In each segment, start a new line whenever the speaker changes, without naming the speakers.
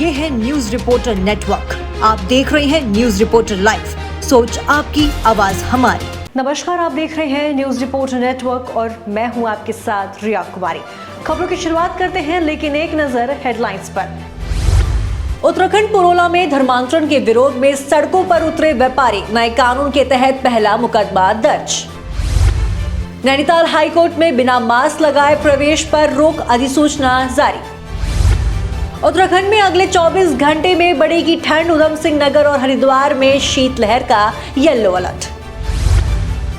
ये है news reporter network. आप देख रहे हैं न्यूज रिपोर्टर लाइव, सोच आपकी, आवाज हमारी। नमस्कार, आप देख रहे हैं न्यूज रिपोर्टर नेटवर्क और मैं हूं आपके साथ रिया कुमारी। खबरों की शुरुआत करते हैं, लेकिन एक नजर हेडलाइंस पर। उत्तराखंड पुरोला में धर्मांतरण के विरोध में सड़कों पर उतरे व्यापारी, नए कानून के तहत पहला मुकदमा दर्ज। नैनीताल हाईकोर्ट में बिना मास्क लगाए प्रवेश पर रोक अधिसूचना जारी। उत्तराखंड में अगले 24 घंटे में बढ़ेगी ठंड, उधम सिंह नगर और हरिद्वार में शीतलहर का येलो अलर्ट।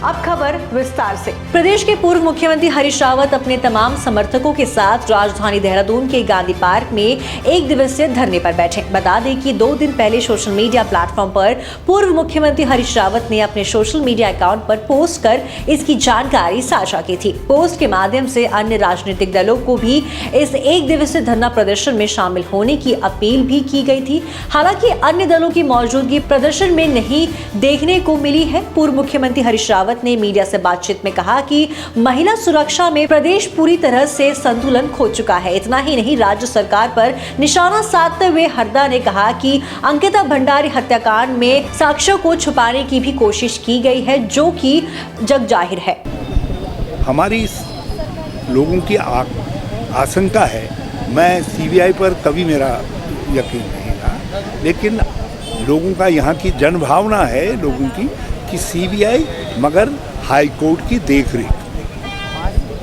अब खबर विस्तार से। प्रदेश के पूर्व मुख्यमंत्री हरीश रावत अपने तमाम समर्थकों के साथ राजधानी देहरादून के गांधी पार्क में एक दिवसीय धरने पर बैठे। बता दें कि 2 दिन पहले सोशल मीडिया प्लेटफॉर्म पर पूर्व मुख्यमंत्री हरीश रावत ने अपने सोशल मीडिया अकाउंट पर पोस्ट कर इसकी जानकारी साझा की थी। पोस्ट के माध्यम से अन्य राजनीतिक दलों को भी इस एक दिवसीय धरना प्रदर्शन में शामिल होने की अपील भी की गई थी। हालांकि अन्य दलों की मौजूदगी प्रदर्शन में नहीं देखने को मिली है। पूर्व मुख्यमंत्री हरीश रावत ने मीडिया से बातचीत में कहा कि महिला सुरक्षा में प्रदेश पूरी तरह से संतुलन खो चुका है। इतना ही नहीं, राज्य सरकार पर निशाना साधते हुए हरदा ने कहा कि अंकिता भंडारी हत्याकांड में साक्ष्यों को छुपाने की भी कोशिश की गई है, जो कि जग जाहिर है।
हमारी लोगों की आशंका है, मैं सीबीआई पर कभी मेरा यकीन नहीं था, लेकिन लोगों का यहाँ की जनभावना है लोगों की कि सीबीआई मगर हाई कोर्ट की देखरेख,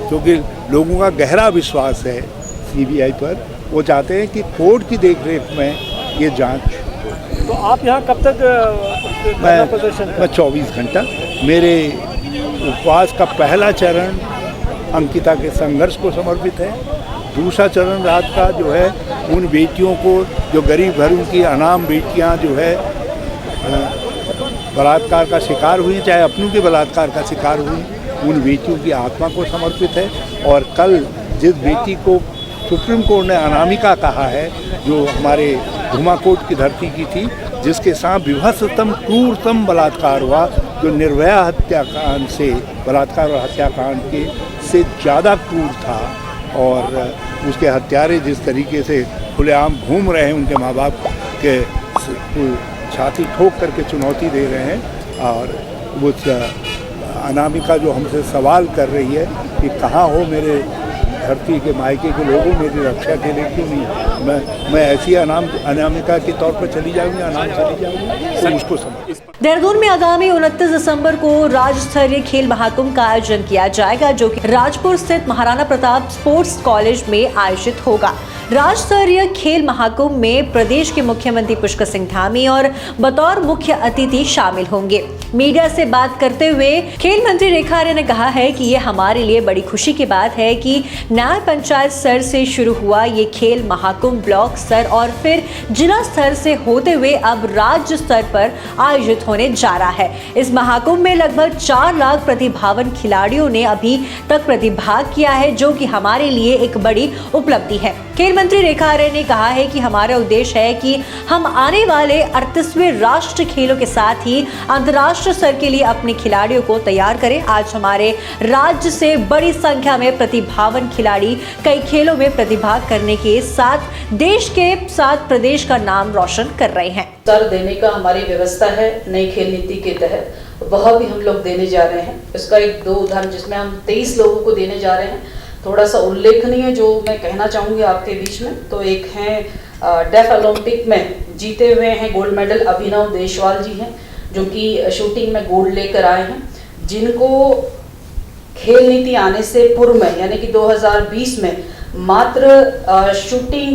क्योंकि लोगों का गहरा विश्वास है सीबीआई पर। वो चाहते हैं कि कोर्ट की देखरेख में ये जांच।
तो आप यहाँ कब तक
मैं 24 घंटा। मेरे उपवास का पहला चरण अंकिता के संघर्ष को समर्पित है। दूसरा चरण रात का जो है उन बेटियों को, जो गरीब घरों की अनाम बेटियाँ जो है बलात्कार का शिकार हुई, चाहे अपनों के बलात्कार का शिकार हुई, उन बेटियों की आत्मा को समर्पित है। और कल जिस बेटी को सुप्रीम कोर्ट ने अनामिका कहा है, जो हमारे धुमाकोट की धरती की थी, जिसके साथ विभत्सतम क्रूरतम बलात्कार हुआ, जो निर्भया हत्याकांड से, बलात्कार और हत्याकांड के से ज़्यादा क्रूर था, और उसके हत्यारे जिस तरीके से खुलेआम घूम रहे हैं, उनके माँ बाप के छाती ठोक करके चुनौती दे रहे हैं। और उस अनामिका जो हमसे सवाल कर रही है कि कहाँ हो मेरे धरती के मायके के लोगों, मेरी रक्षा के लिए क्यों नहीं, मैं ऐसी अनामिका के तौर पर चली जाऊँगी, अनाम चली जाऊँगी, तो उसको समझ।
देहरादून में आगामी 29 दिसंबर को राज्य स्तरीय खेल महाकुंभ का आयोजन किया जाएगा, जो कि राजपुर स्थित महाराणा प्रताप स्पोर्ट्स कॉलेज में आयोजित होगा। राज्य स्तरीय खेल महाकुंभ में प्रदेश के मुख्यमंत्री पुष्कर सिंह धामी और बतौर मुख्य अतिथि शामिल होंगे। मीडिया से बात करते हुए खेल मंत्री रेखा आर्य ने कहा है कि ये हमारे लिए बड़ी खुशी की बात है कि न्याय पंचायत स्तर से शुरू हुआ ये खेल महाकुंभ ब्लॉक स्तर और फिर जिला स्तर से होते हुए अब राज्य स्तर पर आयोजित होने जा रहा है। इस महाकुंभ में लगभग 4 लाख प्रतिभावान खिलाड़ियों ने अभी तक प्रतिभाग किया है, जो कि हमारे लिए एक बड़ी उपलब्धि है। खेल मंत्री रेखा आर्य ने कहा है कि हमारा उद्देश्य है कि हम आने वाले 38वें राष्ट्रीय खेलों के साथ ही अंतर्राष्ट्रीय स्तर के लिए अपने खिलाड़ियों को तैयार करें। आज हमारे राज्य से बड़ी संख्या में प्रतिभावान खिलाड़ी कई खेलों में प्रतिभाग करने के साथ देश के साथ प्रदेश का नाम रोशन कर रहे हैं।
सर देने का हमारी व्यवस्था है नई खेल नीति के तहत, वह भी हम लोग देने जा रहे हैं। इसका 1-2 उदाहरण जिसमें हम 23 लोगों को देने जा रहे हैं। थोड़ा सा उल्लेखनीय जो मैं कहना चाहूँगी आपके बीच में, तो एक हैं डेफ ओलंपिक में जीते हुए हैं गोल्ड मेडल अभिनव देशवाल जी हैं, जो कि शूटिंग में गोल्ड लेकर आए हैं, जिनको खेल नीति आने से पूर्व में यानी कि 2020 में मात्र शूटिंग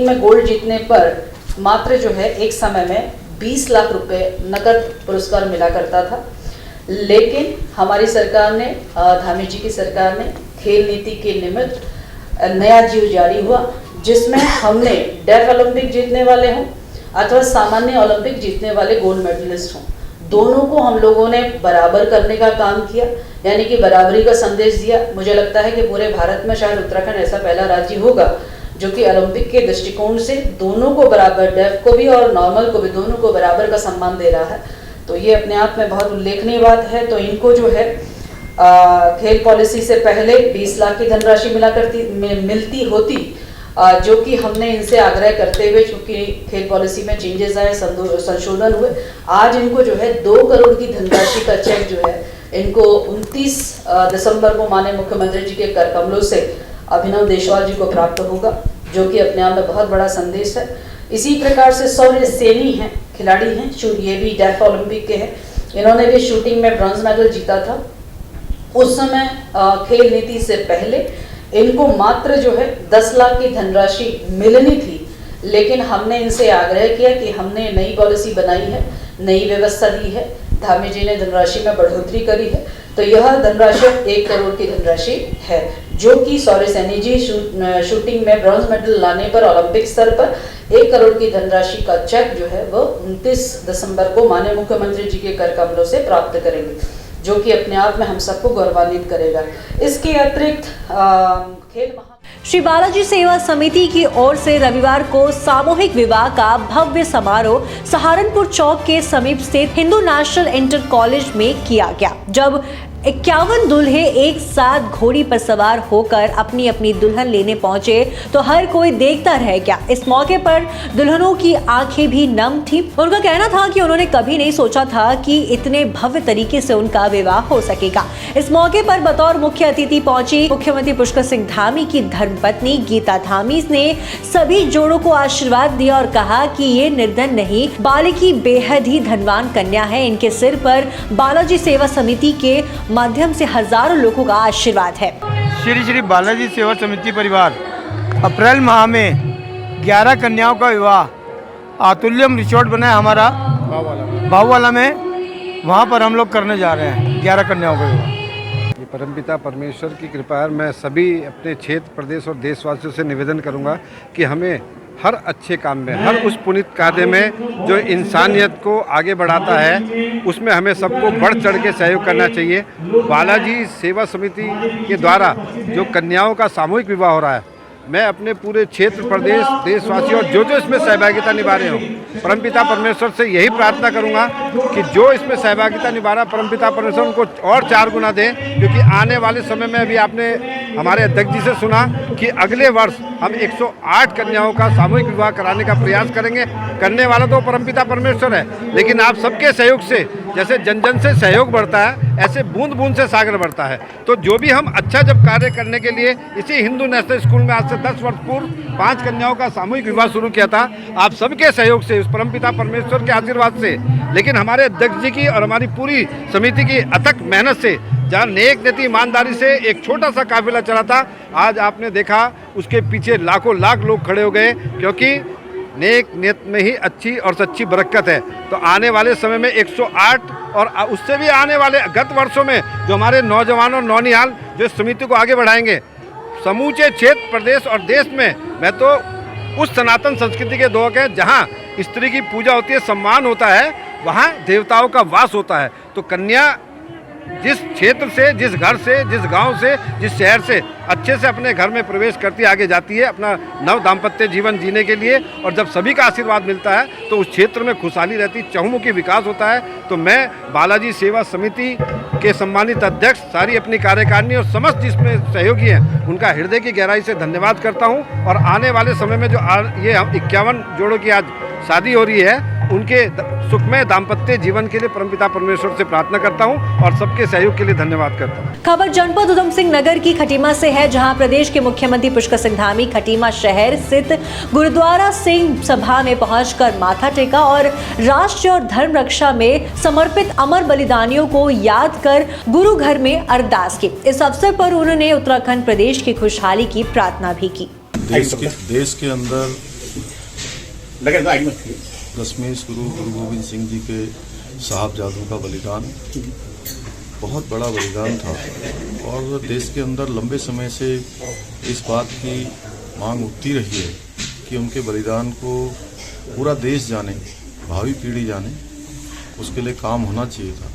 में गोल्ड जीतने पर मात्र जो है एक समय में 20 लाख रुपए नकद पुरस्कार मिला करता था। लेकिन हमारी सरकार ने, धामी जी की सरकार ने खेल नीति के निमित्त नया जीव जारी हुआ, जिसमें हमने डेफ ओलंपिक जीतने वाले हों अथवा सामान्य ओलंपिक जीतने वाले गोल्ड मेडलिस्ट हों, दोनों को हम लोगों ने बराबर करने का काम किया, यानी कि बराबरी का संदेश दिया। मुझे लगता है कि पूरे भारत में शायद उत्तराखंड ऐसा पहला राज्य होगा जो कि ओलंपिक के दृष्टिकोण से दोनों को बराबर, डेफ को भी और नॉर्मल को भी, दोनों को बराबर का सम्मान दे रहा है। तो ये अपने आप में बहुत उल्लेखनीय बात है। तो इनको जो है खेल पॉलिसी से पहले 20 लाख की धनराशि मिलती होती, जो कि हमने इनसे आग्रह करते हुए, चूंकि खेल पॉलिसी में चेंजेस आए, संशोधन हुए, आज इनको जो है 2 करोड़ की धनराशि का चेक जो है इनको 29 दिसंबर को माननीय मुख्यमंत्री जी के कर कमलों से अभिनव देशवाल जी को प्राप्त होगा, जो कि अपने आप में बहुत बड़ा संदेश है। इसी प्रकार से सौर्य सैनी हैं, खिलाड़ी हैं, ये भी डेफ ओलंपिक के हैं, इन्होंने भी शूटिंग में ब्रॉन्ज मेडल जीता था। उस समय खेल नीति से पहले इनको मात्र जो है 10 लाख की धनराशि मिलनी थी, लेकिन हमने इनसे आग्रह किया कि हमने नई पॉलिसी बनाई है, नई व्यवस्था दी है, धामी जी ने धनराशि में बढ़ोतरी करी है, तो यह धनराशि 1 करोड़ की धनराशि है, जो कि सौर्य सैनी जी शूटिंग में ब्रॉन्ज मेडल लाने पर ओलंपिक स्तर पर 1 करोड़ की धनराशि का चेक जो है वो 29 दिसंबर को माननीय मुख्यमंत्री जी के कर कमलों से प्राप्त करेंगे, जो कि अपने आप में हम सबको गौरवान्वित करेगा। इसके अतिरिक्त खेल
श्री बालाजी सेवा समिति की ओर से रविवार को सामूहिक विवाह का भव्य समारोह सहारनपुर चौक के समीप स्थित हिंदू नेशनल इंटर कॉलेज में किया गया, जब 51 दूल्हे एक साथ घोड़ी पर सवार होकर अपनी अपनी दुल्हन लेने पहुंचे तो हर कोई देखता रह गया। इस मौके पर दुल्हनों की आंखें भी नम थी। उनका कहना था कि उन्होंने कभी नहीं सोचा था कि इतने भव्य तरीके से उनका विवाह हो सकेगा। इस मौके पर बतौर मुख्य अतिथि पहुंची मुख्यमंत्री पुष्कर सिंह धामी की धर्मपत्नी गीता धामी ने सभी जोड़ों को आशीर्वाद दिया और कहा कि ये निर्धन नहीं बालिकी बेहद ही धनवान कन्या है। इनके सिर पर बालाजी सेवा समिति के माध्यम से हजारों लोगों का आशीर्वाद है।
श्री बालाजी सेवा समिति परिवार अप्रैल माह में 11 कन्याओं का विवाह अतुल्यम रिसोर्ट बना है हमारा बाहुवाला में, वहाँ पर हम लोग करने जा रहे हैं 11 कन्याओं का विवाह।
ये परमपिता परमेश्वर की कृपा है। मैं सभी अपने क्षेत्र, प्रदेश और देशवासियों से निवेदन करूंगा कि हमें हर अच्छे काम में, हर उस पुनीत कार्य में जो इंसानियत को आगे बढ़ाता है, उसमें हमें सबको बढ़ चढ़ के सहयोग करना चाहिए। बालाजी सेवा समिति के द्वारा जो कन्याओं का सामूहिक विवाह हो रहा है, मैं अपने पूरे क्षेत्र, प्रदेश, देशवासियों और जो इसमें सहभागिता निभा रहे हों, परमपिता परमेश्वर से यही प्रार्थना करूंगा कि जो इसमें सहभागिता निभा रहा, परमपिता परमेश्वर उनको और 4 गुना दें, क्योंकि आने वाले समय में अभी आपने हमारे अध्यक्ष जी से सुना कि अगले वर्ष हम 108 कन्याओं का सामूहिक विवाह कराने का प्रयास करेंगे। करने वाला तो परमपिता परमेश्वर है, लेकिन आप सबके सहयोग से, जैसे जन जन से सहयोग बढ़ता है, ऐसे बूंद बूंद से सागर बढ़ता है। तो जो भी हम अच्छा जब कार्य करने के लिए इसी हिंदू नेशनल स्कूल में आज से 10 वर्ष पूर्व 5 कन्याओं का सामूहिक विवाह शुरू किया था, आप सबके सहयोग से, उस परमपिता परमेश्वर के आशीर्वाद से, लेकिन हमारे अध्यक्ष जी की और हमारी पूरी समिति की अथक मेहनत से, जहाँ नेक नीति ईमानदारी से एक छोटा सा काफिला चला था, आज आपने देखा उसके पीछे लाखों लाख लोग खड़े हो गए, क्योंकि नेक नियत में ही अच्छी और सच्ची बरकत है। तो आने वाले समय में 108 और उससे भी आने वाले गत वर्षों में जो हमारे नौजवान और नौनिहाल जो इस समिति को आगे बढ़ाएंगे, समूचे क्षेत्र, प्रदेश और देश में, मैं तो उस सनातन संस्कृति के दोहक हैं जहाँ स्त्री की पूजा होती है, सम्मान होता है, वहाँ देवताओं का वास होता है। तो कन्या जिस क्षेत्र से, जिस घर से, जिस गांव से, जिस शहर से अच्छे से अपने घर में प्रवेश करती आगे जाती है अपना नव दाम्पत्य जीवन जीने के लिए, और जब सभी का आशीर्वाद मिलता है तो उस क्षेत्र में खुशहाली रहती, चहुमुखी विकास होता है। तो मैं बालाजी सेवा समिति के सम्मानित अध्यक्ष, सारी अपनी कार्यकारिणी और समस्त जिसमें सहयोगी हैं, उनका हृदय की गहराई से धन्यवाद करता हूँ। और आने वाले समय में जो ये 51 जोड़ों की आज शादी हो रही है, उनके सुखमय दाम्पत्य जीवन के लिए परमपिता परमेश्वर से प्रार्थना करता हूं और सबके सहयोग के लिए धन्यवाद करता हूं।
खबर जनपद उधम सिंह नगर की खटीमा से है, जहां प्रदेश के मुख्यमंत्री पुष्कर सिंह धामी खटीमा शहर स्थित गुरुद्वारा सिंह सभा में पहुंचकर माथा टेका और राष्ट्र और धर्म रक्षा में समर्पित अमर बलिदानियों को याद कर गुरु घर में अरदास की। इस अवसर पर उन्होंने उत्तराखंड प्रदेश की खुशहाली की प्रार्थना भी की।
देश के अंदर दशमेश गुरु गोविंद सिंह जी के साहबजादों का बलिदान बहुत बड़ा बलिदान था, और देश के अंदर लंबे समय से इस बात की मांग उठती रही है कि उनके बलिदान को पूरा देश जाने, भावी पीढ़ी जाने, उसके लिए काम होना चाहिए था।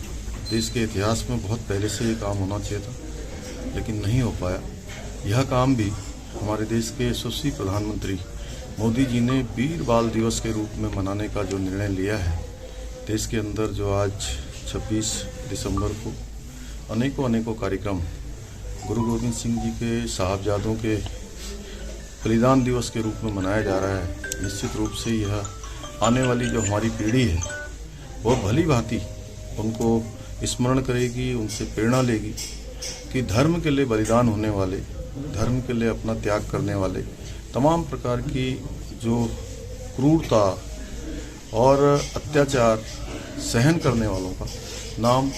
देश के इतिहास में बहुत पहले से ये काम होना चाहिए था, लेकिन नहीं हो पाया। यह काम भी हमारे देश के यशस्वी प्रधानमंत्री मोदी जी ने वीर बाल दिवस के रूप में मनाने का जो निर्णय लिया है, देश के अंदर जो आज 26 दिसंबर को अनेकों कार्यक्रम गुरु गोविंद सिंह जी के साहबजादों के बलिदान दिवस के रूप में मनाया जा रहा है, निश्चित रूप से यह आने वाली जो हमारी पीढ़ी है वो भली भांति उनको स्मरण करेगी, उनसे प्रेरणा लेगी कि धर्म के लिए बलिदान होने वाले, धर्म के लिए अपना त्याग करने वाले, तमाम प्रकार की जो क्रूरता और अत्याचार सहन करने वालों का नाम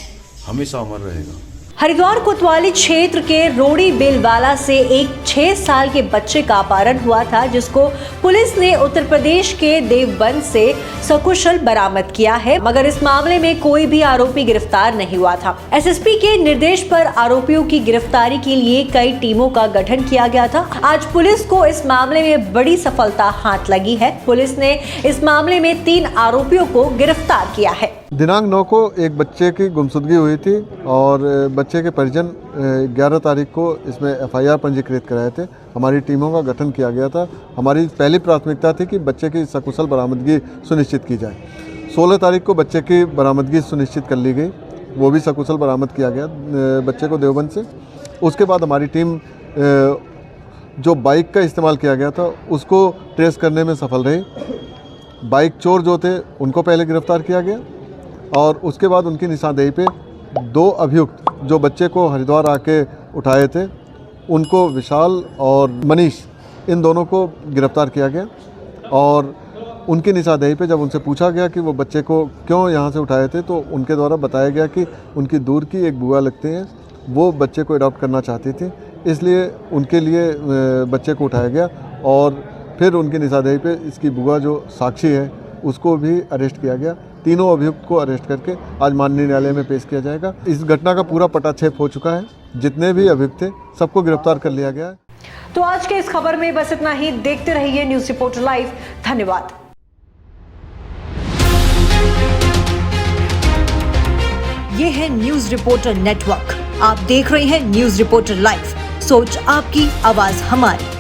हमेशा अमर रहेगा।
हरिद्वार कोतवाली क्षेत्र के रोड़ी बेलवाला से एक 6 साल के बच्चे का अपहरण हुआ था, जिसको पुलिस ने उत्तर प्रदेश के देवबंद से सकुशल बरामद किया है, मगर इस मामले में कोई भी आरोपी गिरफ्तार नहीं हुआ था। एसएसपी के निर्देश पर आरोपियों की गिरफ्तारी के लिए कई टीमों का गठन किया गया था। आज पुलिस को इस मामले में बड़ी सफलता हाथ लगी है। पुलिस ने इस मामले में 3 आरोपियों को गिरफ्तार किया है।
दिनांक 9 को एक बच्चे की गुमशुदगी हुई थी और बच्चे के परिजन 11 तारीख को इसमें एफआईआर पंजीकृत कराए थे। हमारी टीमों का गठन किया गया था। हमारी पहली प्राथमिकता थी कि बच्चे की सकुशल बरामदगी सुनिश्चित की जाए। 16 तारीख को बच्चे की बरामदगी सुनिश्चित कर ली गई, वो भी सकुशल बरामद किया गया बच्चे को देवबंद से। उसके बाद हमारी टीम जो बाइक का इस्तेमाल किया गया था उसको ट्रेस करने में सफल रही। बाइक चोर जो थे उनको पहले गिरफ्तार किया गया और उसके बाद उनकी निशानदेही पे 2 अभियुक्त जो बच्चे को हरिद्वार आके उठाए थे, उनको विशाल और मनीष, इन दोनों को गिरफ्तार किया गया। और उनकी निशानदेही पे जब उनसे पूछा गया कि वो बच्चे को क्यों यहाँ से उठाए थे, तो उनके द्वारा बताया गया कि उनकी दूर की एक बुआ लगती हैं, वो बच्चे को अडॉप्ट करना चाहती थी, इसलिए उनके लिए बच्चे को उठाया गया। और फिर उनकी निशानदेही पे इसकी बुआ जो साक्षी है उसको भी अरेस्ट किया गया। तीनों अभियुक्त को अरेस्ट करके आज माननीय न्यायालय में पेश किया जाएगा। इस घटना का पूरा पटाक्षेप हो चुका है। जितने भी अभियुक्त थे सबको गिरफ्तार कर लिया गया है।
तो आज के इस खबर में बस इतना ही। देखते रहिए न्यूज रिपोर्टर लाइव। धन्यवाद। ये है न्यूज रिपोर्टर नेटवर्क। आप देख रहे हैं न्यूज रिपोर्टर लाइव। सोच आपकी, आवाज हमारी।